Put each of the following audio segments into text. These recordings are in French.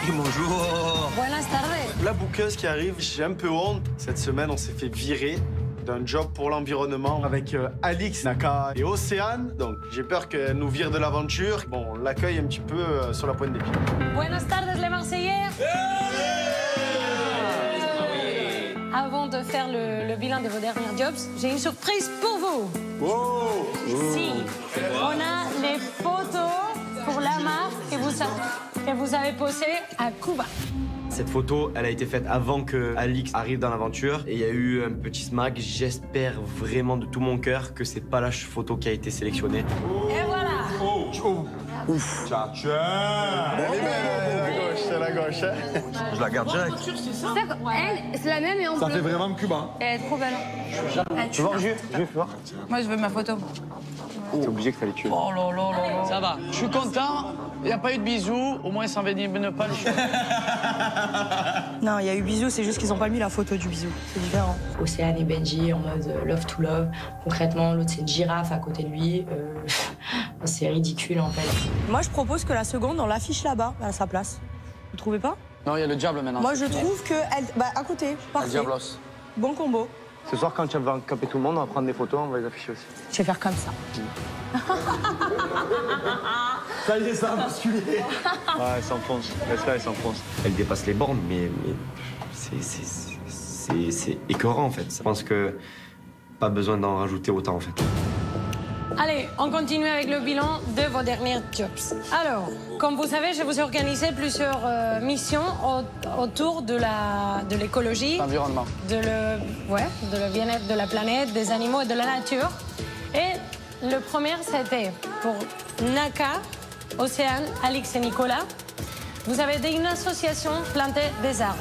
Bonjour. Buenas tardes. La bouqueuse qui arrive, j'ai un peu honte. Cette semaine, on s'est fait virer d'un job pour l'environnement avec Alix, Naka et Océane. Donc j'ai peur qu'elle nous vire de l'aventure. Bon, on l'accueille un petit peu sur la pointe des pieds. Buenas tardes, les Marseillais. Avant de faire le bilan de vos derniers jobs, j'ai une surprise pour vous. Wow. Si, on a les photos pour la marque que vous avez postées à Cuba. Cette photo, elle a été faite avant que Alix arrive dans l'aventure et il y a eu un petit smack. J'espère vraiment de tout mon cœur que c'est pas la photo qui a été sélectionnée. Et voilà. Ouf. Ciao. Elle est belle, c'est la gauche. Hein. Je la garde direct. Elle, c'est la même et en Ça bleu. fait vraiment cubain. Elle est trop belle. Tu veux voir, Jules voir. Moi, je veux ma photo. T'es obligé que ça les tue. Oh là là là là. Ça va. Je suis content. Il n'y a pas eu de bisous. Au moins, ça ne pas le choix. Non, il y a eu bisous, c'est juste qu'ils n'ont pas mis la photo du bisou. C'est différent. Océane et Benji en mode love to love. Concrètement, l'autre, c'est une girafe à côté de lui. C'est ridicule, en fait. Moi, je propose que la seconde, on l'affiche là-bas, à sa place. Vous trouvez pas? Non, il y a le diable maintenant. Moi, je trouve que elle, bah, à côté, parfait. Le diablos. Bon combo. Ce soir, quand tu vas camper tout le monde, on va prendre des photos, on va les afficher aussi. Je vais faire comme ça. Ça y est, ça a basculé. Ouais, elle s'enfonce. Laisse-la, elle s'enfonce. Elle dépasse les bornes, mais c'est écœurant, en fait. Je pense que pas besoin d'en rajouter autant, en fait. Allez, on continue avec le bilan de vos derniers jobs. Alors, comme vous savez, je vous ai organisé plusieurs missions autour de l'écologie, L'environnement. de le bien-être de la planète, des animaux et de la nature. Et le premier, c'était pour Naka, Océane, Alix et Nicolas. Vous avez aidé une association planter des arbres.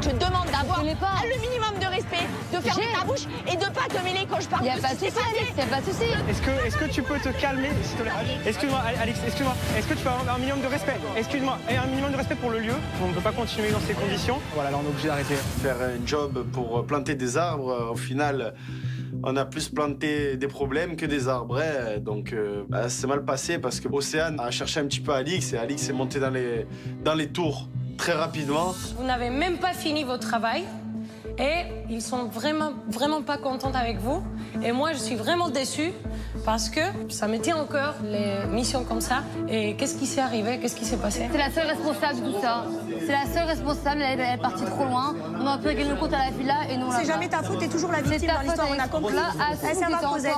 Je te demande d'avoir le minimum de respect, de fermer ta bouche et de pas te mêler quand je parle. Il n'y a pas de souci, Alix, il n'y a pas de souci. Est-ce que tu peux te calmer, s'il te plaît? Excuse-moi, Alix, excuse-moi. Est-ce que tu peux avoir un minimum de respect? Excuse-moi, et un minimum de respect pour le lieu. On ne peut pas continuer dans ces conditions. Voilà, là, on est obligé d'arrêter. Faire un job pour planter des arbres, au final, on a plus planté des problèmes que des arbres. Hein. Donc, c'est mal passé parce que Océane a cherché un petit peu Alix et Alix est montée dans les tours très rapidement. Vous n'avez même pas fini votre travail et ils sont vraiment pas contents avec vous. Et moi, je suis vraiment déçue parce que ça me tient au cœur, les missions comme ça. Et qu'est-ce qui s'est arrivé? Qu'est-ce qui s'est passé? C'est la seule responsable de tout ça. C'est la seule responsable, elle est partie trop loin. On aurait pu régler le compte à la villa et non là. C'est jamais ta faute, t'es toujours la victime dans l'histoire, on a compris. Là, Ça va, Cosette.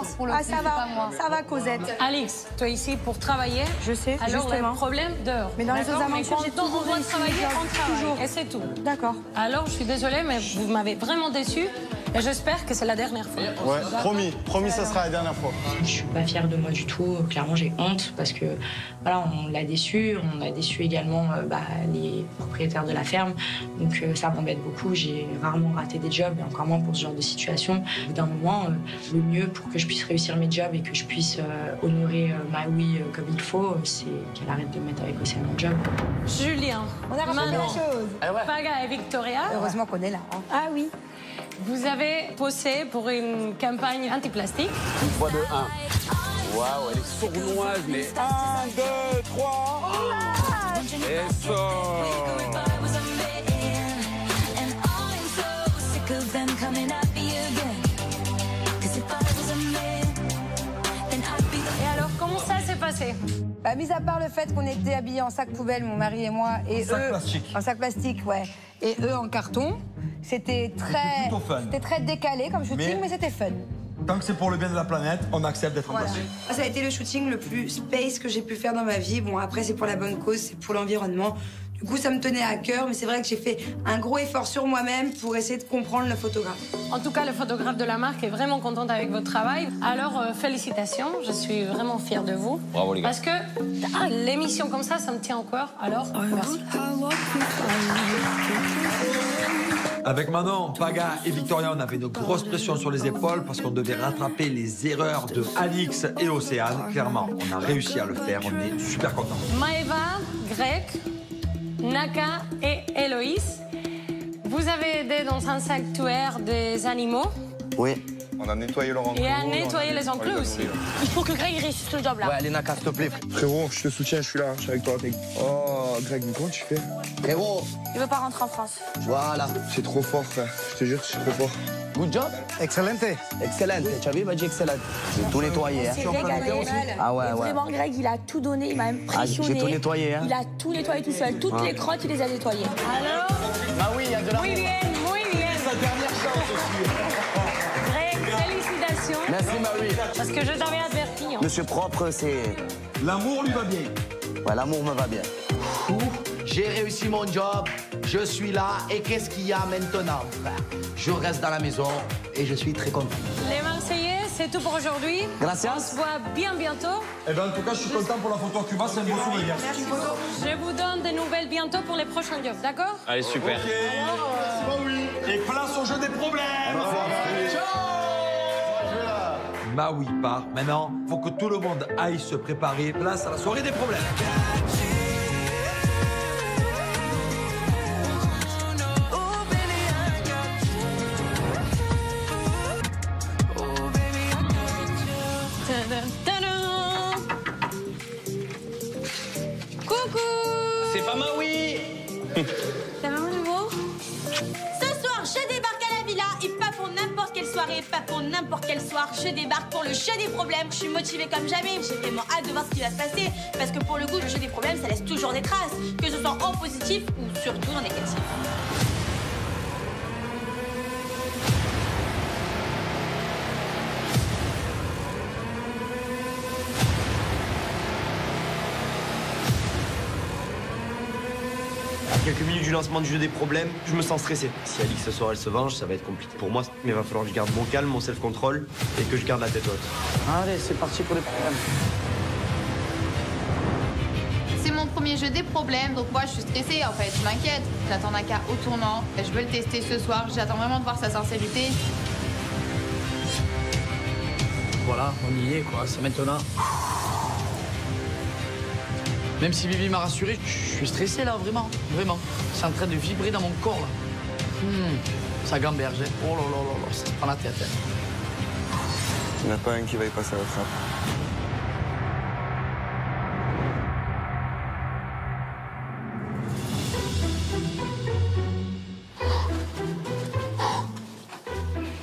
Ça va, Cosette. Alix, tu es ici pour travailler. Je sais, alors justement. le problème dehors. Mais dans les autres aventures, j'ai quand toujours on doit réussi, travailler, on travaille. toujours. Et c'est tout. D'accord. Alors, je suis désolée, mais vous m'avez vraiment déçue. Et j'espère que c'est la dernière fois. Ouais, promis, ça sera la dernière fois. Je suis pas fière de moi du tout. Clairement, j'ai honte parce que voilà, on l'a déçu. On a déçu également les propriétaires de la ferme. Donc ça m'embête beaucoup. J'ai rarement raté des jobs, et encore moins pour ce genre de situation. Au bout d'un moment, le mieux pour que je puisse réussir mes jobs et que je puisse honorer ma oui comme il faut, c'est qu'elle arrête de me mettre avec Océane en job. Julien, On a raffiné la chose. Paga et Victoria, Heureusement qu'on est là. Hein. Ah oui. vous avez posé pour une campagne anti-plastique. Une fois de 1. Waouh, elle est sournoise, mais 1, 2, 3. Et ça. Et alors, comment ça s'est passé? Bah, mis à part le fait qu'on était habillés en sac poubelle, mon mari et moi, et sac eux plastique. en sac plastique, ouais, et eux en carton, c'était plutôt fun. très décalé comme shooting, mais c'était fun. Tant que c'est pour le bien de la planète, on accepte d'être en Voilà. plastique. Ça a été le shooting le plus space que j'ai pu faire dans ma vie. Bon, après, c'est pour la bonne cause, c'est pour l'environnement. Du coup, ça me tenait à cœur, mais c'est vrai que j'ai fait un gros effort sur moi-même pour essayer de comprendre le photographe. En tout cas, le photographe de la marque est vraiment contente avec votre travail. Alors, félicitations, je suis vraiment fière de vous. Bravo, les gars. Parce que l'émission comme ça me tient au cœur. Alors, merci. Avec Manon, Paga et Victoria, on avait une grosse pression sur les épaules parce qu'on devait rattraper les erreurs de Alix et Océane. Clairement, on a réussi à le faire, on est super contents. Maëva, Greg, Naka et Héloïse, vous avez aidé dans un sanctuaire des animaux. Oui, On a nettoyé leur enclos. Et à nettoyer les enclos aussi. Il faut que Greg réussisse le job là. Ouais, allez, Naka, s'il te plaît. Frérot, je te soutiens, je suis là, je suis avec toi. Oh, Greg, mais comment tu fais? Frérot. Il veut pas rentrer en France. Voilà. C'est trop fort, frère. Je te jure, c'est trop fort. Good job. Excellente. Excellente. Tu as vu, il m'a dit excellente. J'ai tout nettoyé. C'est régalé. Ah ouais, ouais. Vraiment, Greg, il a tout donné, il m'a même pressionné. J'ai tout nettoyé, hein. Il a tout nettoyé tout seul. Toutes les crottes, il les a nettoyées. Alors, ah oui, il y a de la... muy bien. Sa dernière chance aussi. Greg, félicitations. Merci, Marie. Parce que je t'avais averti. Hein. Monsieur Propre, c'est... L'amour lui va bien. Ouais, l'amour me va bien. J'ai réussi mon job, je suis là, et qu'est-ce qu'il y a maintenant, frère? Je reste dans la maison et je suis très content. Les Marseillais, c'est tout pour aujourd'hui. Gracias. On se voit bien bientôt. Eh ben, en tout cas, je suis content pour la photo à Cuba, c'est un beau souvenir. Merci beaucoup. Je vous donne des nouvelles bientôt pour les prochains jobs, d'accord? Allez, super. Ok. Et place au jeu des problèmes. Maui part. Maintenant, faut que tout le monde aille se préparer. Place à la soirée des problèmes. Coucou! C'est pas Maui! Ça va, mon nouveau? Ce soir, je débarque à la villa et pas pour n'importe quelle soirée, pas pour n'importe quel soir. Je débarque pour le jeu des problèmes. Je suis motivée comme jamais. J'ai vraiment hâte de voir ce qui va se passer. Parce que pour le coup, le jeu des problèmes, ça laisse toujours des traces. Que ce soit en positif ou surtout en négatif. À quelques minutes du lancement du jeu des problèmes, je me sens stressé. Si Alix ce soir elle se venge, ça va être compliqué. Pour moi, il va falloir que je garde mon calme, mon self-control et que je garde la tête haute. Allez, c'est parti pour les problèmes. C'est mon premier jeu des problèmes, donc moi je suis stressée en fait, je m'inquiète. J'attends Naka au tournant, je veux le tester ce soir, j'attends vraiment de voir sa sincérité. Voilà, on y est quoi, c'est maintenant. Même si Vivi m'a rassuré, je suis stressé là, vraiment, vraiment. C'est en train de vibrer dans mon corps là. Ça gamberge, hein. Oh là là là là, ça se prend la tête. Hein. Il n'y en a pas un qui va y passer à la trappe.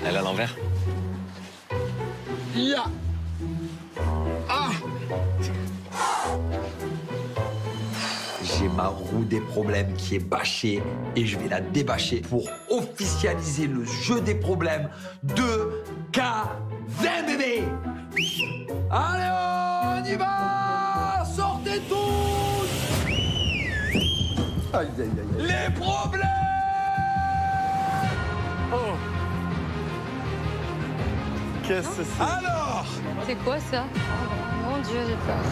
Elle est à l'envers. Ya. Ah. J'ai ma roue des problèmes qui est bâchée et je vais la débâcher pour officialiser le jeu des problèmes de K20 bébé. Allez, on y va! Sortez tous! Aïe, aïe, aïe, aïe. Les problèmes! Oh. Qu'est-ce que c'est? Alors! C'est quoi ça? Oh, mon Dieu, j'ai peur.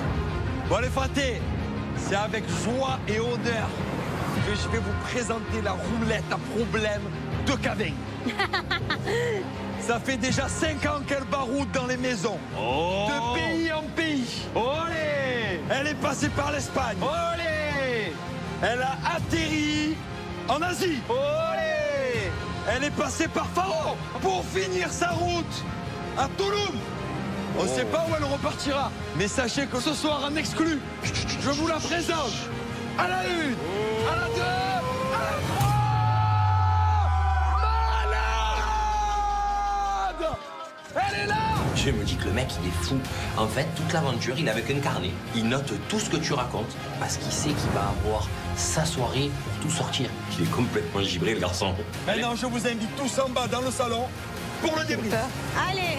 Bon, les fratés, c'est avec joie et honneur que je vais vous présenter la roulette à problème de K20. Ça fait déjà 5 ans qu'elle baroude dans les maisons. Oh. De pays en pays. Olé! Elle est passée par l'Espagne. Olé! Elle a atterri en Asie. Olé! Elle est passée par Faro pour finir sa route à Toulouse. On ne sait pas où elle repartira. Mais sachez que ce soir, en exclu, je vous la présente à la 1, à la 2, à la 3. Malade! Elle est là! Je me dis que le mec, il est fou. En fait, toute l'aventure, il est avec un carnet. Il note tout ce que tu racontes parce qu'il sait qu'il va avoir sa soirée pour tout sortir. Il est complètement gibré, le garçon. Maintenant, je vous invite tous en bas dans le salon pour le débrief. Allez!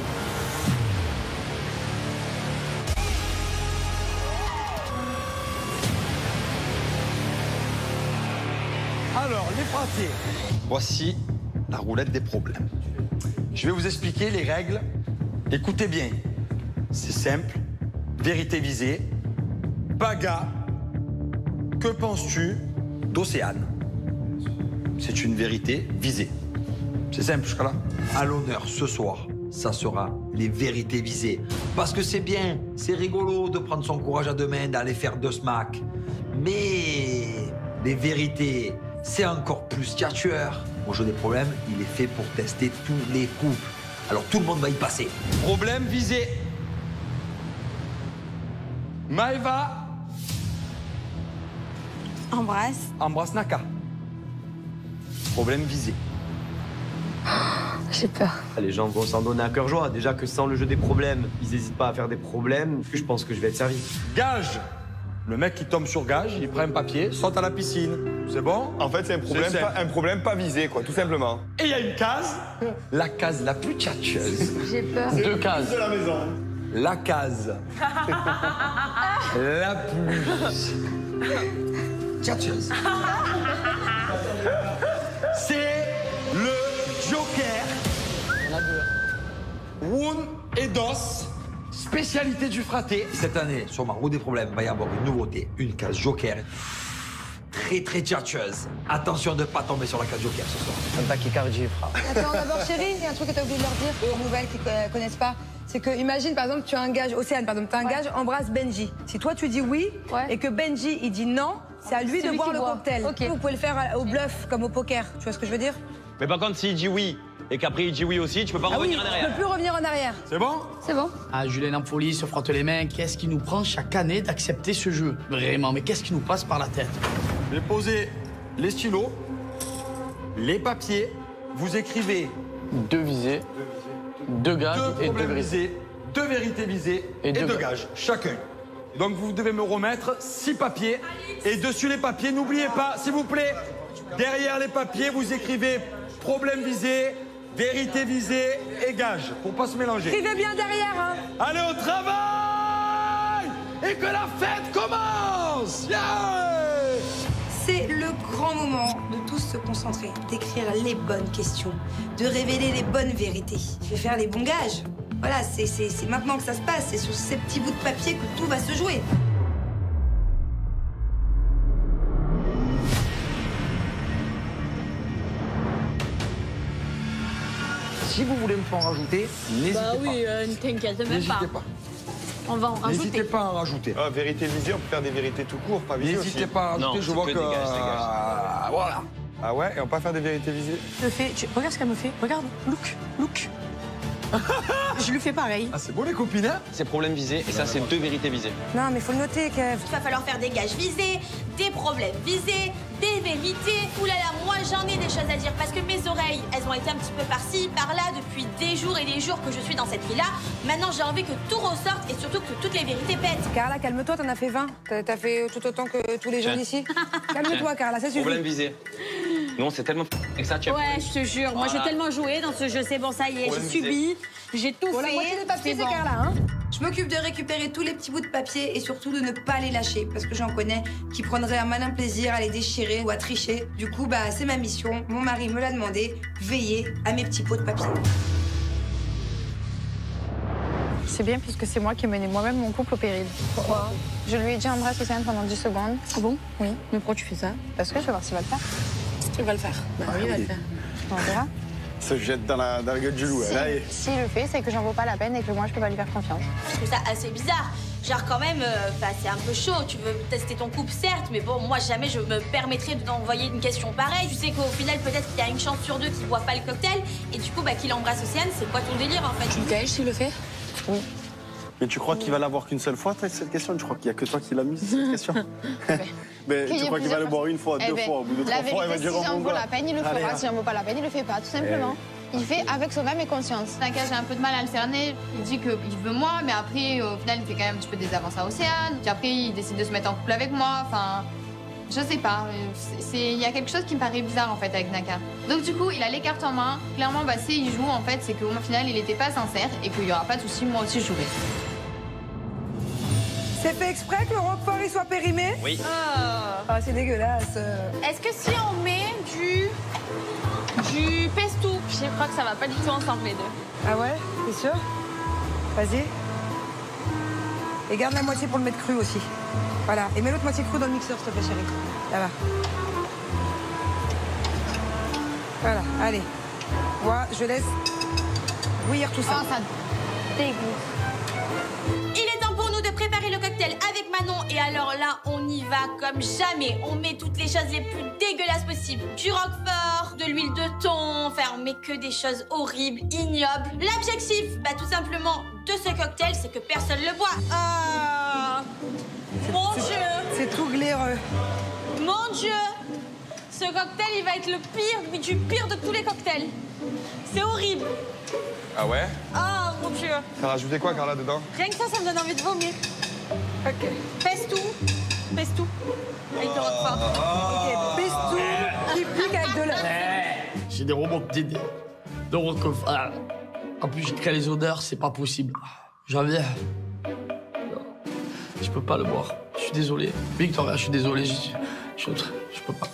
Alors, les fratés, voici la roulette des problèmes. Je vais vous expliquer les règles. Écoutez bien. C'est simple. Vérité visée. Paga, que penses-tu d'Océane? C'est une vérité visée. C'est simple jusqu'à là. À l'honneur ce soir, ça sera les vérités visées. Parce que c'est bien, c'est rigolo de prendre son courage à deux mains, d'aller faire 2 smacks. Mais les vérités, c'est encore plus tueur. Au jeu des problèmes, il est fait pour tester tous les couples. Alors tout le monde va y passer. Problème visé. Maëva embrasse Naka. Problème visé. J'ai peur. Les gens vont s'en donner à cœur joie. Déjà que sans le jeu des problèmes, ils n'hésitent pas à faire des problèmes. Je pense que je vais être servi. Gage. Le mec qui tombe sur gage, il prend un papier, saute à la piscine. C'est bon? En fait, c'est un problème pas visé, quoi, tout simplement. Et il y a une case, la case la plus tchatcheuse. J'ai peur. 2 cases. De la maison. La case la plus tchatcheuse. C'est le Joker. Il y en a 2. Woun et Dos, spécialité du fraté. Cette année, sur ma roue des problèmes, il va y avoir une nouveauté, une case Joker. Très très tchatcheuse. Attention de ne pas tomber sur la case Joker ce soir. Un tachycardie, frère. Attends, d'abord, chérie, il y a un truc que t'as oublié de leur dire aux nouvelles qui connaissent pas. C'est que, imagine, par exemple, tu as un gage, Océane, par exemple, tu as un gage, embrasse Benji. Si toi, tu dis oui, et que Benji, il dit non, c'est à lui de boire le cocktail. Vous pouvez le faire au bluff, comme au poker. Tu vois ce que je veux dire? Mais par contre, s'il dit oui, et qu'après il dit oui aussi, tu peux pas revenir en arrière. Tu peux plus revenir en arrière. C'est bon? C'est bon. Ah, Julien Ampoli se frotte les mains. Qu'est-ce qui nous prend chaque année d'accepter ce jeu? Vraiment, mais qu'est-ce qui nous passe par la tête? Je vais poser les stylos, les papiers. Vous écrivez 2 visées, 2 gages et 2 problèmes vérités. visés, 2 vérités visées et 2 gages, chacun. Donc vous devez me remettre 6 papiers. Et dessus les papiers, n'oubliez pas, s'il vous plaît, derrière les papiers, vous écrivez problème visé, vérité visée et gage, pour pas se mélanger. Écrivez bien derrière, hein. Allez au travail et que la fête commence. Yeah! C'est le grand moment de tous se concentrer, d'écrire les bonnes questions, de révéler les bonnes vérités, de faire les bons gages. Voilà, c'est maintenant que ça se passe, c'est sur ces petits bouts de papier que tout va se jouer. Si vous voulez me faire en rajouter, n'hésitez pas. Bah oui, ne t'inquiète même N'hésitez pas. pas. On va en rajouter. N'hésitez pas à en rajouter. Ah, vérité visée, on peut faire des vérités tout court, pas visées aussi. N'hésitez pas à rajouter, Non, je vois c'est que... que des gages, des voilà. Ah ouais, et on peut pas faire des vérités visées? Regarde ce qu'elle me fait. Regarde, look. Je lui fais pareil. Ah, c'est beau les copines, hein? C'est problème visé, et ça c'est 2 vérités visées. Non, mais faut le noter, Kev. Il va falloir faire des gages visés, des problèmes visés, des vérités. Ouh là là, moi j'en ai des choses à dire parce que mes oreilles, elles ont été un petit peu par-ci, par-là depuis des jours et des jours que je suis dans cette vie-là. Maintenant, j'ai envie que tout ressorte et surtout que toutes les vérités pètent. Carla, calme-toi, t'en as fait 20. T'as fait tout autant que tous les gens Tiens. d'ici. Calme-toi, Carla, ça suffit. Problème visé. Non, c'est tellement que ça, tu as Ouais, je te jure, moi j'ai tellement joué dans ce jeu, c'est bon, ça y est, j'ai Problème subi, j'ai tout Bon, la fait. moitié des papiers, c'est bon. Carla, hein. Je m'occupe de récupérer tous les petits bouts de papier et surtout de ne pas les lâcher parce que j'en connais qui prendraient un malin plaisir à les déchirer ou à tricher. Du coup, bah, c'est ma mission. Mon mari me l'a demandé. Veiller à mes petits pots de papier. C'est bien puisque c'est moi qui ai mené moi-même mon couple au péril. Pourquoi? Je lui ai dit embrasse Océane pendant 10 secondes. Ah bon? Oui. Mais pourquoi tu fais ça? Parce que je vais voir s'il va le faire. Il va le faire. Bah oui, il va le faire. On verra. Se jette dans la gueule du loup. Là, et... S'il le fait, c'est que j'en vaux pas la peine et que moi je peux pas lui faire confiance. Je trouve ça assez bizarre. Genre quand même, c'est un peu chaud. Tu veux tester ton couple, certes, mais bon, moi jamais je me permettrais d'envoyer une question pareille. Tu sais qu'au final, peut-être qu'il y a une chance sur 2 qu'il boit pas le cocktail et du coup, bah, qu'il embrasse Océane. C'est quoi ton délire en fait? Tu le caches s'il le fait? Oui. Mais tu crois qu'il va l'avoir qu'une seule fois, cette question? Tu crois qu'il y a que toi qui l'as mise, cette question? Mais tu crois qu'il va le boire une fois, 2 fois, au bout de 3 fois, il va dire si j'en vaut la peine, il le fera. Si j'en vaut pas la peine, il le fait pas, tout simplement. Il fait avec son âme et conscience. Naka, j'ai un peu de mal à le cerner. Il dit qu'il veut moi, mais après, au final, il fait quand même un petit peu des avances à Océane. Puis après, il décide de se mettre en couple avec moi. Enfin, je sais pas. Il y a quelque chose qui me paraît bizarre, en fait, avec Naka. Donc, du coup, il a les cartes en main. Clairement, bah, c'est il joue, en fait, c'est qu'au final, il était pas sincère et qu'il y aura pas de souci, moi aussi, je jouerai. C'est fait exprès que le roquefort il soit périmé? Oui. Ah, c'est dégueulasse. Est-ce que si on met du pesto, je crois que ça va pas du tout ensemble les deux. Ah ouais? T'es sûr? Vas-y. Et garde la moitié pour le mettre cru aussi. Voilà. Et mets l'autre moitié cru dans le mixeur, s'il te plaît, chérie. Là-bas. Voilà, allez. Moi, je laisse bouillir tout ça. Oh, ça dégoûte. Il est temps pour nous de préparer le cocktail avec Manon. Et alors là, on y va comme jamais. On met toutes les choses les plus dégueulasses possibles. Du roquefort, de l'huile de thon, enfin on met que des choses horribles, ignobles. L'objectif, bah tout simplement, de ce cocktail, c'est que personne le boit. Mon Dieu! C'est tout glaireux. Mon Dieu! Ce cocktail, il va être le pire du pire de tous les cocktails. C'est horrible. Ah ouais? Oh mon Dieu! T'as rajouté quoi, Carla, dedans? Rien que ça me donne envie de vomir. Ok. Pèse tout. Pèse tout. Avec le roquefort. Ok, pèse tout. Qui pique avec de l'œuf. J'ai des remontées de roquefort. En plus, je crée les odeurs, c'est pas possible. J'en viens. Je peux pas le boire. Je suis désolé. Victoria, je suis désolé. Je peux pas.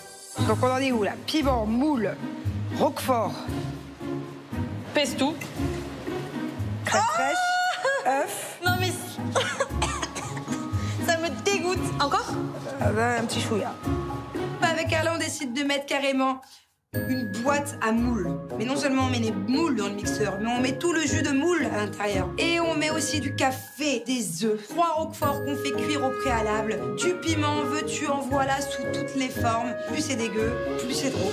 Donc on en est où là? Piment, moule, roquefort. Pèse tout. Crème fraîche, œuf. Non mais... ça me dégoûte. Encore? Ah ben, un petit chouïa. Avec Carla, on décide de mettre carrément une boîte à moules. Mais non seulement on met les moules dans le mixeur, mais on met tout le jus de moule à l'intérieur. Et on met aussi du café, des œufs, 3 roqueforts qu'on fait cuire au préalable, du piment, veux-tu en voilà, sous toutes les formes. Plus c'est dégueu, plus c'est trop.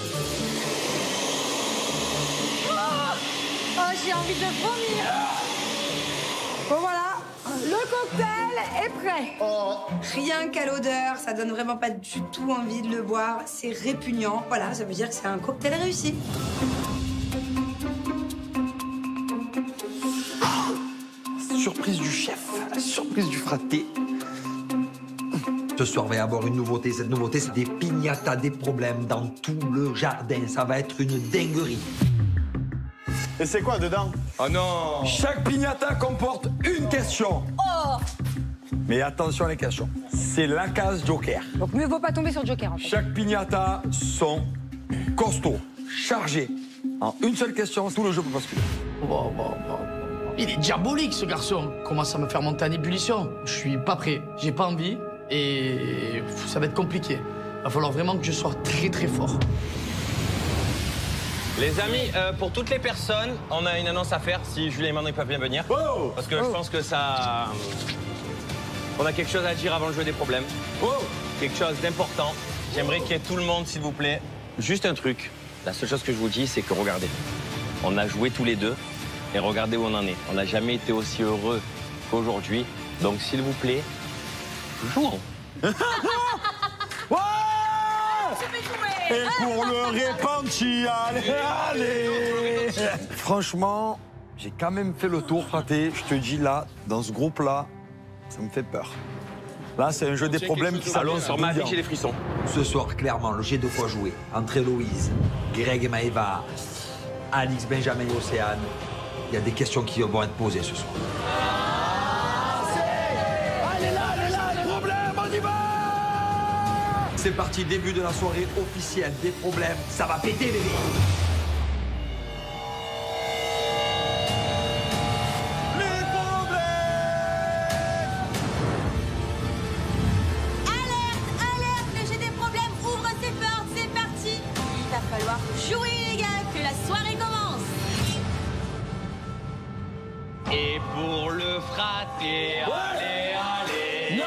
Oh, j'ai envie de vomir. Bon voilà, le cocktail est prêt. Oh, rien qu'à l'odeur, ça donne vraiment pas du tout envie de le boire. C'est répugnant. Voilà, ça veut dire que c'est un cocktail réussi. Surprise du chef, la surprise du fraté. Ce soir, il va y avoir une nouveauté. Cette nouveauté, c'est des piñatas, des problèmes dans tout le jardin. Ça va être une dinguerie. Et c'est quoi dedans? Oh non! Chaque piñata comporte une question. Oh! Mais attention les questions. C'est la case Joker. Donc mieux vaut pas tomber sur Joker en fait. Chaque piñata sont costauds, chargés. En une seule question, tout le jeu peut basculer. Il est diabolique ce garçon. Commence à me faire monter en ébullition. Je suis pas prêt. J'ai pas envie. Et ça va être compliqué. Il va falloir vraiment que je sois très très fort. Les amis, pour toutes les personnes, on a une annonce à faire si Julien et Manon peuvent bien venir. Oh, parce que je pense que ça... On a quelque chose à dire avant le jeu des problèmes. Quelque chose d'important. J'aimerais qu'il y ait tout le monde, s'il vous plaît. Juste un truc. La seule chose que je vous dis, c'est que regardez. On a joué tous les deux et regardez où on en est. On n'a jamais été aussi heureux qu'aujourd'hui. Donc, s'il vous plaît, jouons. Et pour le répenti, allez. Franchement, j'ai quand même fait le tour, fraté. Je te dis là, dans ce groupe-là, ça me fait peur. Là, c'est un jeu des problèmes qui s'allonge sur ma vie, j'ai des frissons. Ce soir, clairement, j'ai de quoi jouer. Entre Héloïse, Greg et Maëva, Alix, Benjamin et Océane, il y a des questions qui vont être posées ce soir. Allez là, les problèmes, on y va. C'est parti, début de la soirée officielle. Des problèmes, ça va péter, bébé. Jouez les gars, que la soirée commence. Et pour le fraté, allez, allez. Non,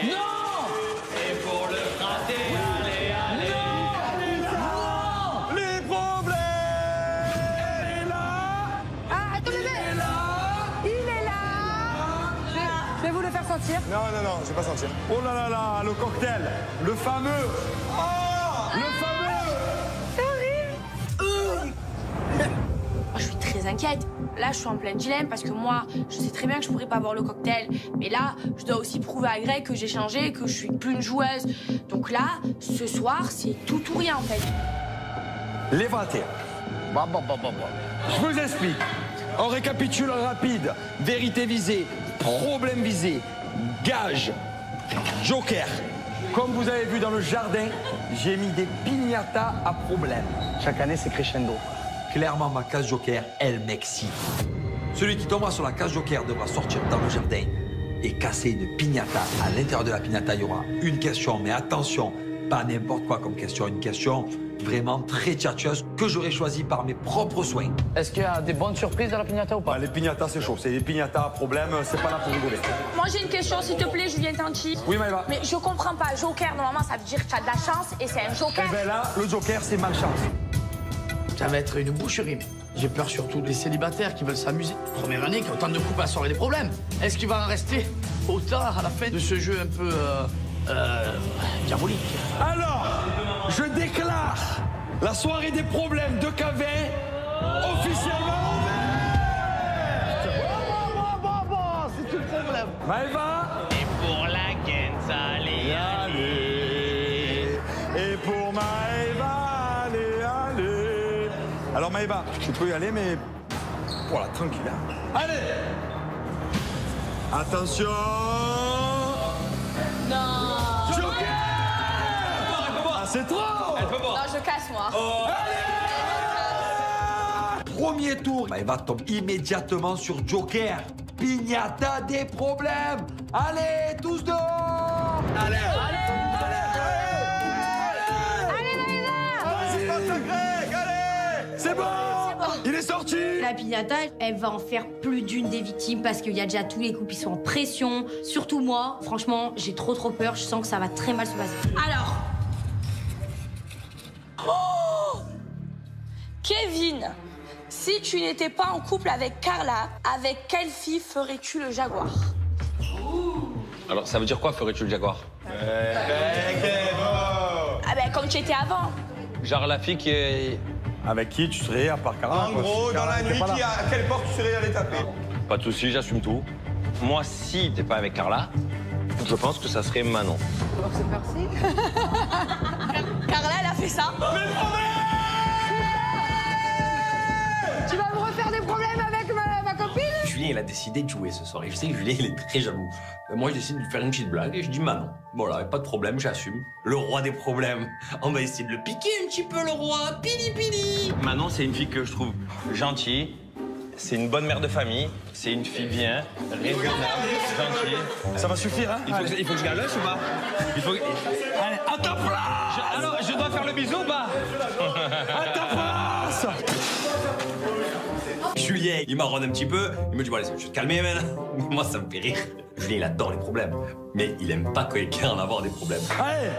non. Et pour le fraté, allez, allez. Non. Les problèmes. Il est là. Ah, attendez, il est là. Je vais vous le faire sentir. Non, non, non, je vais pas sentir. Oh là là là, le cocktail, le fameux. Oh, le fameux. Je suis très inquiète. Là, je suis en plein dilemme parce que moi, je sais très bien que je pourrais pas boire le cocktail. Mais là, je dois aussi prouver à Greg que j'ai changé, que je suis plus une joueuse. Donc là, ce soir, c'est tout ou rien en fait. Les 21. Je vous explique. On récapitule rapide. Vérité visée, problème visé, gage, joker. Comme vous avez vu dans le jardin, j'ai mis des piñatas à problème. Chaque année, c'est crescendo. Clairement, ma case joker, elle m'excite. Celui qui tombera sur la case joker devra sortir dans le jardin et casser une piñata. À l'intérieur de la piñata, il y aura une question, mais attention, pas n'importe quoi comme question. Une question vraiment très tchatcheuse que j'aurais choisie par mes propres soins. Est-ce qu'il y a des bonnes surprises dans la piñata ou pas? Les piñatas, c'est chaud. C'est des piñatas à problème, c'est pas là pour rigoler. Moi, j'ai une question, s'il te plaît, Julien Tanti. Oui, Maëva. Mais je comprends pas. Joker, normalement, ça veut dire que tu as de la chance et c'est un joker. Eh bien là, le joker, c'est malchance. Ça va être une boucherie. J'ai peur surtout des célibataires qui veulent s'amuser. Première année, qui a autant de couples à la soirée des problèmes. Est-ce qu'il va en rester autant à la fin de ce jeu un peu diabolique? Alors, je déclare la soirée des problèmes de Cavin officiellement ouverte. C'est tout le problème. Maëva. Et pour la Gens, allez, allez. Et pour Maëva, allez, allez. Alors Maëva, tu peux y aller, mais voilà, tranquille. Hein. Allez. Attention. Non. Joker. Ah, c'est trop. Elle peut boire. Non, je casse, moi. Oh. Premier tour, Maëva tombe immédiatement sur Joker. Pignata des problèmes. Allez, tous dehors. Allez. C'est bon. Il est sorti. La piñata, elle va en faire plus d'une des victimes parce qu'il y a déjà tous les couples qui sont en pression. Surtout moi, franchement, j'ai trop peur. Je sens que ça va très mal se passer. Alors. Oh Kevin, si tu n'étais pas en couple avec Carla, avec quelle fille ferais-tu le jaguar? Alors, ça veut dire quoi, ferais-tu le jaguar? Ah ben, comme tu étais avant. Genre la fille qui est... Avec qui tu serais à part Carla? En gros, dans la nuit, à quelle porte tu serais allé taper? Pas de soucis, j'assume tout. Moi, si t'es pas avec Carla, je pense que ça serait Manon. Alors c'est merci. Carla, elle a fait ça. Tu vas me refaire des problèmes avec ma copine? Julien, il a décidé de jouer ce soir. Et je sais que Julien, il est très jaloux. Moi, je décide de lui faire une petite blague et je dis Manon. Voilà, pas de problème, j'assume. Le roi des problèmes. On va essayer de le piquer un petit peu, le roi. Pili pili. Manon, c'est une fille que je trouve gentille. C'est une bonne mère de famille. C'est une fille bien, raisonnable, gentille. Ça va suffire, hein? Il faut que je galoche ou pas? Il faut que... Allez, à ta place! Alors, je dois faire le bisou ou pas? À ta place! Julien, il marronne un petit peu. Il me dit, bon, allez, je vais te calmer, man. Moi, ça me fait rire. Julien, il adore les problèmes. Mais il aime pas quand quelqu'un en avoir des problèmes. Allez!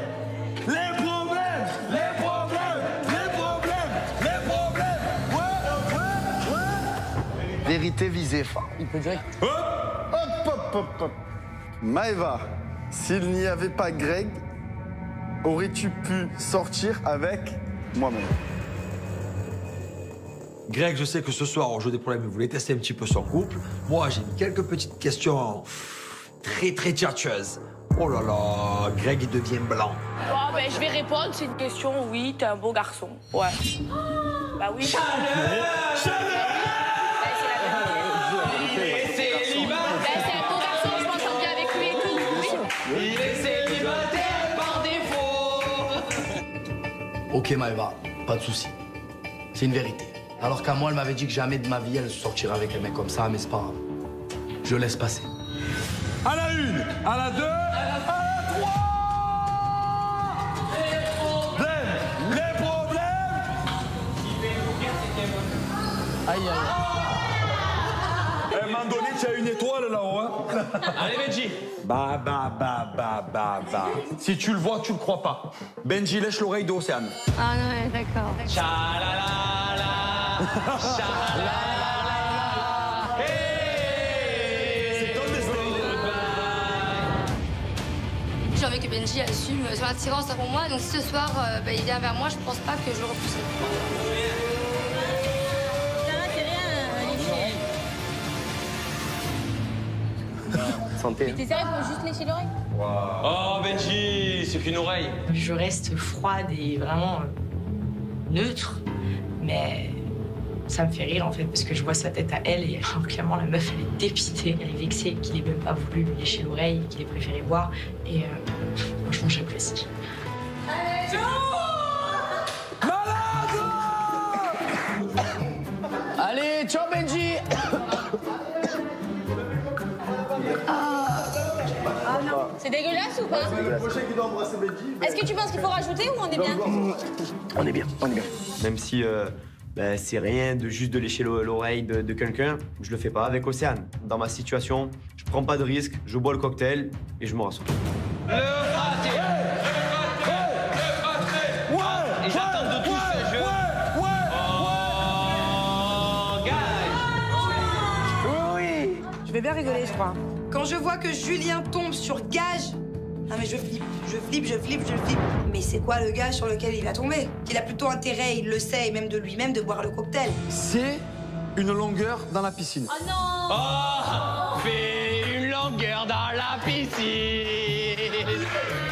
Les problèmes! Les problèmes! Les problèmes! Les problèmes! Ouais! Vérité visée. Il peut durer. Hop. Maëva, s'il n'y avait pas Greg, aurais-tu pu sortir avec moi-même? Greg, je sais que ce soir, au jeu des problèmes, vous voulez tester un petit peu son couple. Moi, j'ai mis quelques petites questions très tchatcheuses. Oh là là, Greg, il devient blanc. Oh, ben, je vais répondre, c'est une question, oui, t'es un beau garçon. Ouais. Bah oui. Il est célibataire. Ben, c'est un beau garçon, je m'entends bien avec lui et tout. Oui. Il est célibataire par défaut. Ok, Maëva, pas de souci. C'est une vérité. Alors qu'à moi, elle m'avait dit que jamais de ma vie, elle sortirait avec un mec comme ça, mais c'est pas grave. Je laisse passer. À la 1, à la 2, à la 3! Les problèmes! Aïe, aïe. À un moment donné, tu as une étoile là-haut, hein? Allez, Benji. Bah. Si tu le vois, tu le crois pas. Benji lèche l'oreille d'Océane. Ah non, ouais, d'accord. Cha-la-la-la. Cha-la-la-la. C'est ton destin. J'ai envie que Benji assume son attirance pour moi. Donc si ce soir, il vient vers moi, je pense pas que je le repousserai. Santé. T'es sérieux pour juste lécher l'oreille? Oh, Benji, c'est qu'une oreille. Je reste froide et vraiment neutre, mais ça me fait rire en fait parce que je vois sa tête à elle et clairement la meuf elle est dépitée, elle est vexée qu'il ait même pas voulu lui lécher l'oreille, qu'il ait préféré boire et franchement j'apprécie. Allez, ciao, Benji. C'est dégueulasse ou pas? Est-ce que tu penses qu'il faut rajouter ou on est bien? On est bien. Même si c'est rien de juste de lécher l'oreille de quelqu'un, je le fais pas avec Océane. Dans ma situation, je prends pas de risque, je bois le cocktail et je me rassois. Le raté. Et j'attends de tous ces jeux. Oh, vais bien rigoler, je crois. Quand je vois que Julien tombe sur gage, ah mais je flippe. Mais c'est quoi le gage sur lequel il va tomber? Il a plutôt intérêt, il le sait, et même de lui-même, de boire le cocktail. C'est une longueur dans la piscine. Oh non! Oh! Fais une longueur dans la piscine!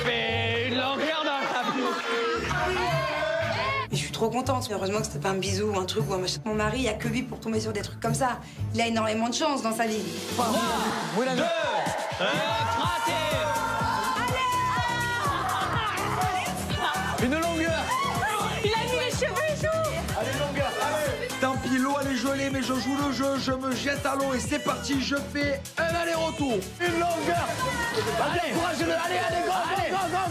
Fais une longueur dans la piscine! Et je suis trop contente. Heureusement que c'était pas un bisou ou un truc ou un machin. Mon mari, il y a que lui pour tomber sur des trucs comme ça. Il a énormément de chance dans sa vie. 3, 2, 1, fraté! Une longueur. Il a mis les cheveux chauds. Allez, longueur. Allez. Tant pis, l'eau elle est gelée, mais je joue le jeu, je me jette à l'eau et c'est parti, je fais un aller-retour. Une longueur. Allez, courageux-le, allez, go, go.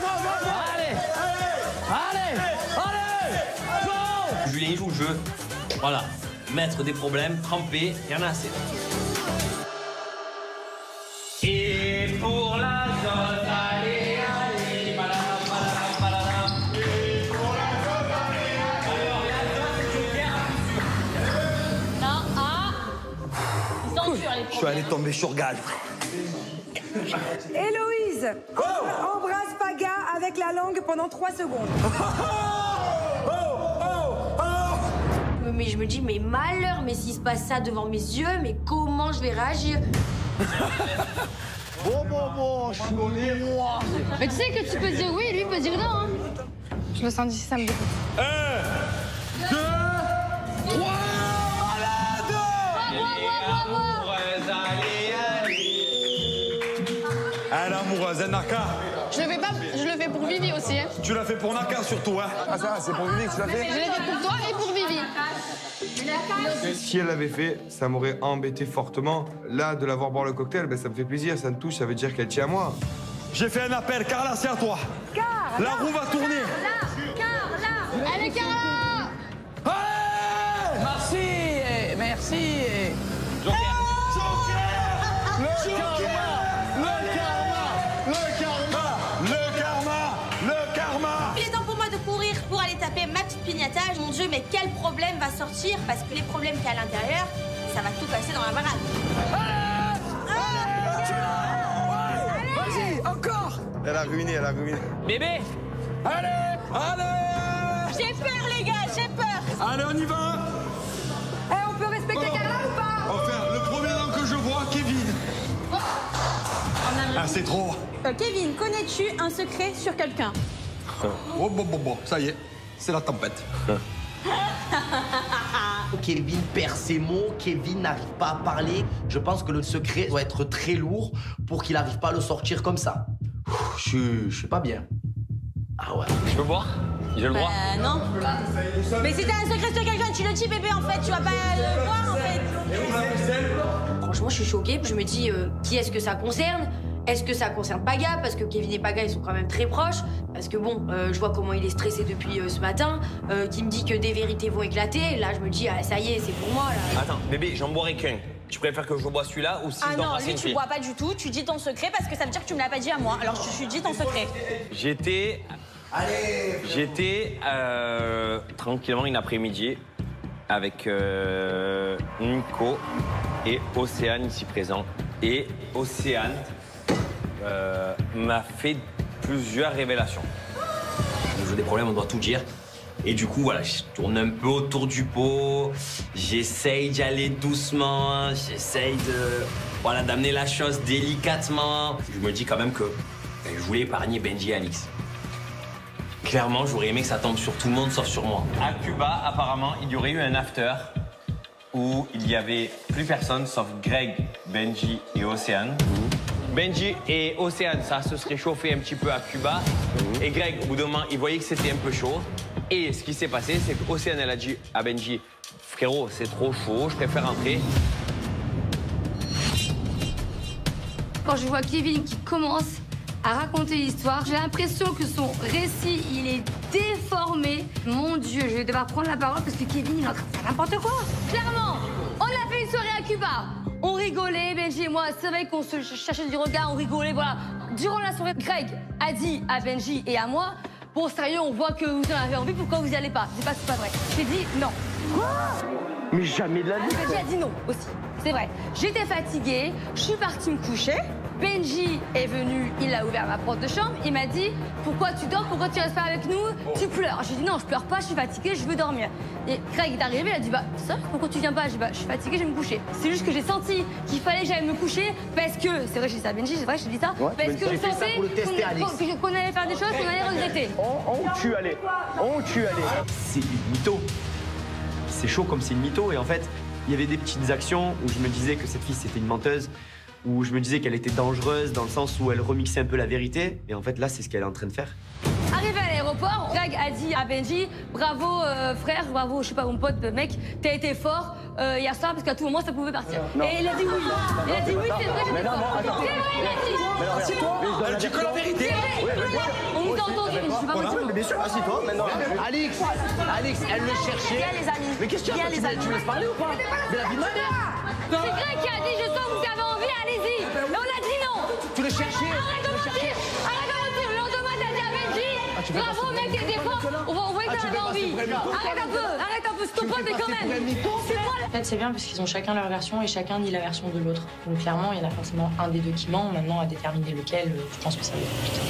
Allez. Go. Julien, il joue le jeu. Voilà. Mettre des problèmes, tremper, il y en a assez. Et pour la zone, allez. Je suis allé tomber sur gage. Héloïse, embrasse Paga avec la langue pendant 3 secondes. Mais je me dis, mais malheur, mais s'il se passe ça devant mes yeux, mais comment je vais réagir? Bon, je suis moi. Mais tu sais que tu peux dire oui et lui peut dire non. Hein. Je le sens d'ici, ça me dégoûte. 1, 2, 3. Elle est amoureuse, hein, Naka? Je le fais pour Vivi aussi. Hein. Tu l'as fait pour Naka surtout, hein? Ah ça, c'est pour Vivi que tu l'as fait? Je l'ai fait pour toi et pour Vivi. Si elle l'avait fait, ça m'aurait embêté fortement. Là, de l'avoir boire le cocktail, ben, ça me fait plaisir, ça me touche, ça veut dire qu'elle tient à moi. J'ai fait un appel, Carla, c'est à toi. Carla, la roue va tourner. Carla. Allez, Carla. Merci, merci. Le karma. Il est temps pour moi de courir pour aller taper ma petite pignata. Mon Dieu, mais quel problème va sortir? Parce que les problèmes qu'il y a à l'intérieur, ça va tout casser dans la baraque. Vas-y, encore. Elle a ruiné. Bébé! Allez. J'ai peur, les gars, j'ai peur. Allez, on y va. On peut respecter Carla ou pas? Enfin, le premier nom que je vois, Kevin. Ah, c'est trop. Kevin, connais-tu un secret sur quelqu'un? Oh, bon, ça y est, c'est la tempête. Kevin perd ses mots, Kevin n'arrive pas à parler. Je pense que le secret doit être très lourd pour qu'il n'arrive pas à le sortir comme ça. Je suis pas bien. Ah ouais. Je peux boire? J'ai le droit? Non. Mais si t'as un secret sur quelqu'un, tu le dis, bébé, en fait. Tu vas pas le voir, en fait. Franchement, je suis choquée. Puis je me dis, qui est-ce que ça concerne? Est-ce que ça concerne Paga? Parce que Kevin et Paga, ils sont quand même très proches. Parce que bon, je vois comment il est stressé depuis ce matin, qui me dit que des vérités vont éclater. Là, je me dis, ah, ça y est, c'est pour moi, là. Attends, bébé, j'en boirai qu'un. Tu préfères que je bois celui-là ou si je dois non, passer lui, une tu fille? bois pas du tout. Tu dis ton secret parce que ça veut dire que tu me l'as pas dit à moi. Alors, je suis dit ton secret. J'étais tranquillement une après-midi avec Nico et Océane ici présent. Et Océane m'a fait plusieurs révélations. Au jeu des problèmes, on doit tout dire. Et du coup, voilà, je tourne un peu autour du pot. J'essaye d'y aller doucement. J'essaye d'amener la chose délicatement. Je me dis quand même que je voulais épargner Benji et Alix. Clairement, j'aurais aimé que ça tombe sur tout le monde sauf sur moi. À Cuba, apparemment, il y aurait eu un after où il y avait plus personne sauf Greg, Benji et Océane. Benji et Océane, ça se serait chauffé un petit peu à Cuba. Et Greg, au bout d'un moment, il voyait que c'était un peu chaud. Et ce qui s'est passé, c'est qu'Océane, elle a dit à Benji, frérot, c'est trop chaud, je préfère rentrer. Quand je vois Kevin qui commence à raconter l'histoire, j'ai l'impression que son récit, il est déformé. Mon Dieu, je vais devoir prendre la parole parce que Kevin, il est en train de faire n'importe quoi. Clairement, on a fait une soirée à Cuba. On rigolait, Benji et moi. C'est vrai qu'on se cherchait du regard, on rigolait, voilà. Durant la soirée, Greg a dit à Benji et à moi, bon, sérieux, on voit que vous en avez envie, pourquoi vous y allez pas? C'est pas vrai. J'ai dit non. Quoi? Mais jamais de la vie. Benji a dit non aussi. c'est vrai. J'étais fatiguée, je suis partie me coucher. Benji est venu, il a ouvert ma porte de chambre, il m'a dit « Pourquoi tu dors? Pourquoi tu restes pas avec nous? Tu pleures ». J'ai dit « Non, je pleure pas, je suis fatiguée, je veux dormir ». Et Greg est arrivé, il a dit « Bah, ça, pourquoi tu viens pas ?» J'ai dit « Bah, je suis fatiguée, je vais me coucher ». C'est juste que j'ai senti qu'il fallait que j'aille me coucher parce que, c'est vrai, j'ai dit ça à Benji, c'est vrai, j'ai dit ça, parce que je sentais qu'on allait faire des choses qu'on allait regretter. On tue, allez. C'est une mytho. C'est chaud comme c'est une mytho. Et en fait, il y avait des petites actions où je me disais que cette fille, c'était une menteuse, où je me disais qu'elle était dangereuse dans le sens où elle remixait un peu la vérité. Et en fait, là, c'est ce qu'elle est en train de faire. Arrivé à l'aéroport, Greg a dit à Benji « Bravo frère, bravo, je sais pas, mon pote, mec, t'as été fort hier soir parce qu'à tout moment, ça pouvait partir. » Et il a dit oui. Il a dit oui, c'est vrai, j'étais fort. C'est vrai, il a dit. Elle dit que la vérité. On nous a entendu, mais je suis pas motivée. Bien sûr, assis-toi, maintenant. Alix, elle le cherchait. Viens les amis. Mais qu'est-ce qu'il y a, tu me laisses parler ou pas? Mais la vie de ma mère. C'est Greg qui a dit « Je sens que vous avez envie, allez-y ». Mais on a dit non. Tu le cherchais. Arrête de mentir. Le lendemain, t'as dit à Benji « Bravo mec, t'es fort. On voit que t'avais envie. Arrête un peu, c'est ton pote, mais quand même. En fait, c'est bien parce qu'ils ont chacun leur version et chacun dit la version de l'autre. Donc clairement, il y en a forcément un des deux qui ment. Maintenant, à déterminer lequel, je pense que ça va être compliqué.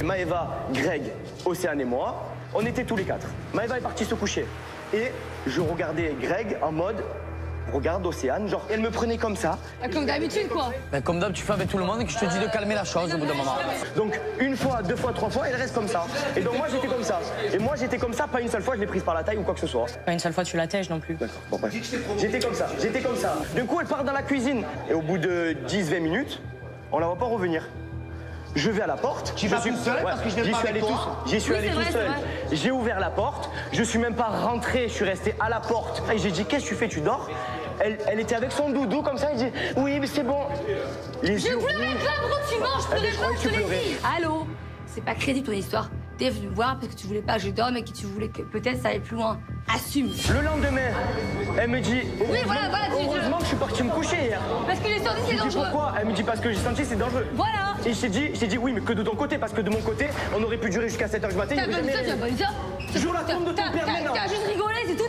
Maëva, Greg, Océane et moi, on était tous les quatre. Maëva est partie se coucher. Et je regardais Greg en mode, regarde Océane, genre elle me prenait comme ça. Comme d'habitude quoi. Ben, comme d'hab, tu fais avec tout le monde et que je te dis de calmer la chose au bout d'un moment. Donc une fois, deux fois, trois fois, elle reste comme ça. Et donc moi j'étais comme ça. Et moi j'étais comme ça, pas une seule fois je l'ai prise par la taille ou quoi que ce soit. Pas une seule fois tu la tèges non plus. D'accord, bon bref. J'étais comme ça. D'un coup elle part dans la cuisine. Et au bout de 10-20 minutes, on la voit pas revenir. Je vais à la porte. Tu vas tout seul parce que je n'ai pas avec toi. J'y suis allé tout seul. J'ai ouvert la porte. Je suis même pas rentré. Je suis resté à la porte. Et j'ai dit qu'est-ce que tu fais? Tu dors? Elle était avec son doudou comme ça. Elle dit oui mais c'est bon. Je pleurais pas, pourquoi tu manges? Je pleurais pas, je te l'ai dit. Allô? C'est pas crédible ton histoire. T'es venu me voir parce que tu voulais pas que je dorme et que tu voulais que peut-être ça allait plus loin. Assume. Le lendemain, elle me dit oui, voilà, heureusement que je suis parti me coucher hier. Parce que j'ai senti c'est dangereux. Pourquoi? Elle me dit parce que j'ai senti c'est dangereux. Voilà. Et je t'ai dit oui mais que de ton côté parce que de mon côté on aurait pu durer jusqu'à 7h du matin. T'as pas dit ça, tu as pas dit ça. Toujours la tombe de ton père maintenant. T'as juste rigolé, c'est tout.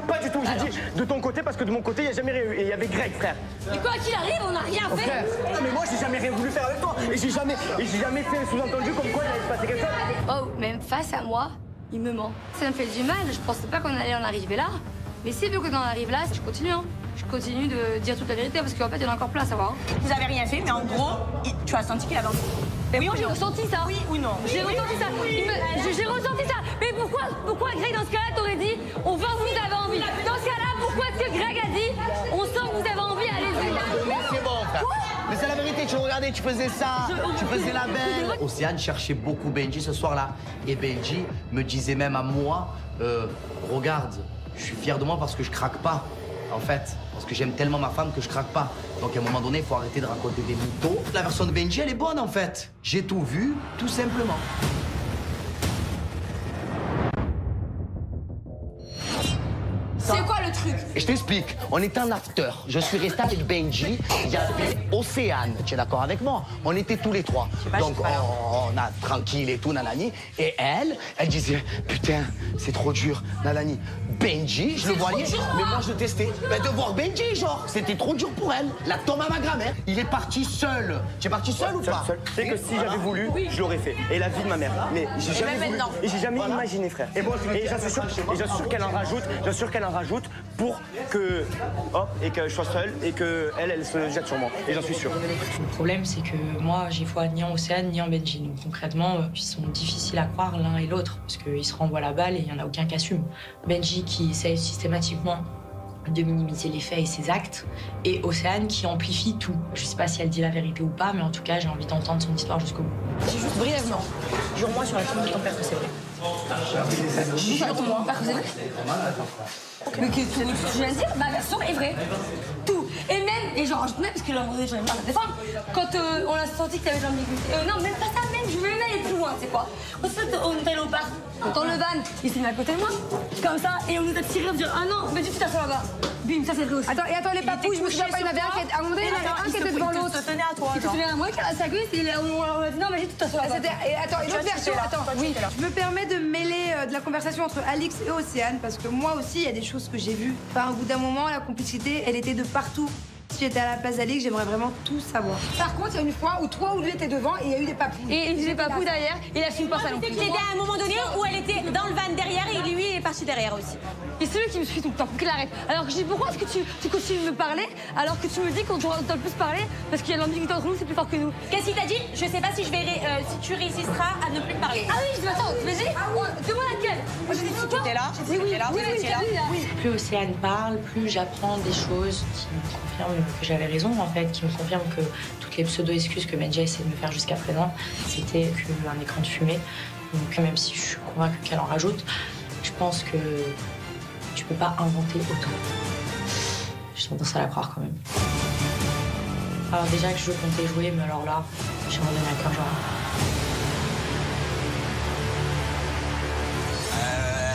Pas du tout. J'ai dit de ton côté parce que de mon côté il n'y a jamais rien eu. Et il y avait Greg frère. Et quoi qu'il arrive, on n'a rien fait. Frère, non mais moi j'ai jamais rien voulu faire avec toi. Et j'ai jamais fait un sous-entendu comme quoi il allait se passer quelque chose. Oh, même face à moi, il me ment. Ça me fait du mal, je pensais pas qu'on allait en arriver là. Mais c'est vu que quand on arrive là, je continue. Je continue de dire toute la vérité parce qu'en fait, il y en a encore plein à savoir. Vous avez rien fait, mais en gros, tu as senti qu'il avait envie. Oui, j'ai ressenti ça. Oui ou non? J'ai ressenti ça. J'ai ressenti ça. Mais pourquoi Greg, dans ce cas-là, t'aurais dit on va vous avez envie? Dans ce cas-là, pourquoi est-ce que Greg a dit on sent que vous avez envie, allez-y? Mais c'est bon, frère. Mais c'est la vérité, tu regardais, tu faisais ça, tu faisais la belle. Océane cherchait beaucoup Benji ce soir-là. Et Benji me disait même à moi, regarde, je suis fier de moi parce que je craque pas, en fait. Parce que j'aime tellement ma femme que je craque pas. Donc à un moment donné, il faut arrêter de raconter des mythos. La version de Benji, elle est bonne en fait. J'ai tout vu, tout simplement. C'est quoi le truc? Je t'explique. On était en after. Je suis resté avec Benji. Il y avait Océane. Tu es d'accord avec moi? On était tous les trois. Donc on a tranquille et tout, nanani. Et elle disait putain, c'est trop dur, nanani. Benji, je le voyais, mais moi je testais. Mais de voir Benji, genre, c'était trop dur pour elle. La tombe à ma grand-mère. Il est parti seul. Tu es parti seul ou pas? Seul. C'est que si j'avais voulu, je l'aurais fait. Et la vie de ma mère. Mais j'ai jamais voulu. Et j'ai jamais imaginé, frère. Et j'en suis sûr qu'elle en rajoute pour que et que je sois seul et que elle se jette sur moi. Et j'en suis sûr. Le problème, c'est que moi, j'ai foi ni en Océane ni en Benji. Donc concrètement, ils sont difficiles à croire l'un et l'autre parce qu'ils se renvoient la balle et il n'y en a aucun qui assume. Benji qui essaye systématiquement de minimiser les faits et ses actes, et Océane qui amplifie tout. Je sais pas si elle dit la vérité ou pas, mais en tout cas, j'ai envie d'entendre son histoire jusqu'au bout. C'est juste brièvement. Jure-moi sur la tombe de ton père que c'est vrai. Jure-moi que c'est vrai. Mais qu'est-ce que tu viens de dire? Ma version est vraie. Tout. Et même, et genre, même parce que là, j'en ai pas à défendre, quand on a senti que t'avais de l'ambiguïté. Non, même pas ça, même, je veux même aller plus loin, c'est quoi? On est allé au parc, dans le van, il s'est mis à côté de moi, comme ça, et on nous a tiré, on dit ah non, mais tu t'assois là-bas. Bim, ça c'est vrai aussi. Attends, les papous, je me souviens pas, il y en avait un qui était. À un moment donné, il y en avait un qui était devant l'autre. Il te tenait à toi. Il te tenait à moi, qui a sa cuisse, et on a dit non, mais j'ai tout à fait. Attends, une autre version, attends. Oui, je me permets de mêler de la conversation entre Alix et Océane, parce que moi aussi, il y a des choses que j'ai vues. Enfin, au bout d'un moment, la complicité, elle était de partout. Si j'étais à la place d'Alix, j'aimerais vraiment tout savoir. Par contre, il y a une fois où toi ou lui étais devant et il y a eu des papous. Et des papous derrière, et la fille passe à l'entrée. Qu'il était à un moment donné où elle était dans le van derrière et lui est parti derrière aussi. Et c'est lui qui me suit tout le temps, pour qu'il arrête. Alors que je dis pourquoi est-ce que tu continues de me parler alors que tu me dis qu'on doit le plus parler parce qu'il y a l'ambiguïté entre nous, c'est plus fort que nous. Qu'est-ce qu'il t'a dit? Je sais pas si je vais si tu résisteras à ne plus me parler. Ah oui, je dis attends, vas-y, dis-moi laquelle. Moi j'ai dit tu étais là, oui, oui. Plus Océane parle, plus j'apprends des choses qui me confirment que j'avais raison en fait, qui me confirment que toutes les pseudo-excuses que Benji a essayé de me faire jusqu'à présent, c'était qu'un écran de fumée. Donc même si je suis convaincue qu'elle en rajoute, je pense que tu peux pas inventer autant. J'ai tendance à la croire quand même. Alors déjà que je comptais jouer, mais alors là, j'ai redonné à cœur joie.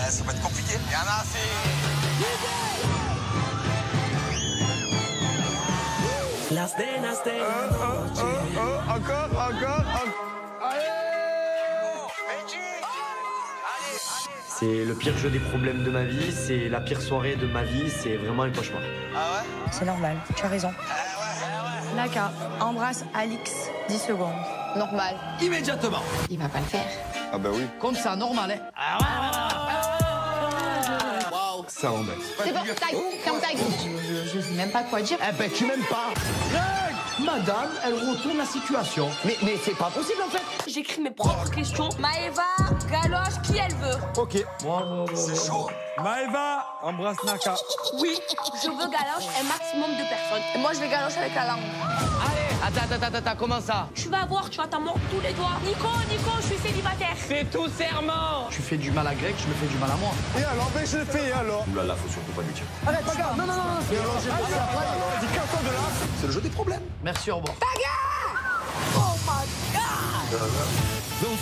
Ça va être compliqué. Il y en a assez. Encore. C'est le pire jeu des problèmes de ma vie, c'est la pire soirée de ma vie, c'est vraiment un cauchemar. Ah ouais? C'est normal, tu as raison. Naka, embrasse Alix 10 secondes. Normal. Immédiatement. Il va pas le faire. Ah bah oui. Comme ça, normal, hein. Ça m'embête. C'est bon, taille, ferme ta gueule. Je sais même pas quoi dire. Eh ben, tu m'aimes pas. Madame, elle retourne la situation. Mais c'est pas possible en fait. J'écris mes propres questions. Maëva galoche qui elle veut. Ok. C'est chaud. Maëva, embrasse Naka. Oui, je veux galoche un maximum de personnes. Et moi je vais galoche avec la langue. Allez, attends, comment ça? Tu vas voir, tu vas t'en mordre tous les doigts. Nico, je suis célibataire. C'est tout serment. Tu fais du mal à Greg, je me fais du mal à moi. Et alors, ben je le fais, et alors? Oulala, faut surtout pas lui dire. Arrête, regarde, non. Et alors, j'ai fait ça, dis carton de là. C'est le jeu des problèmes. Merci, au revoir. Oh my god.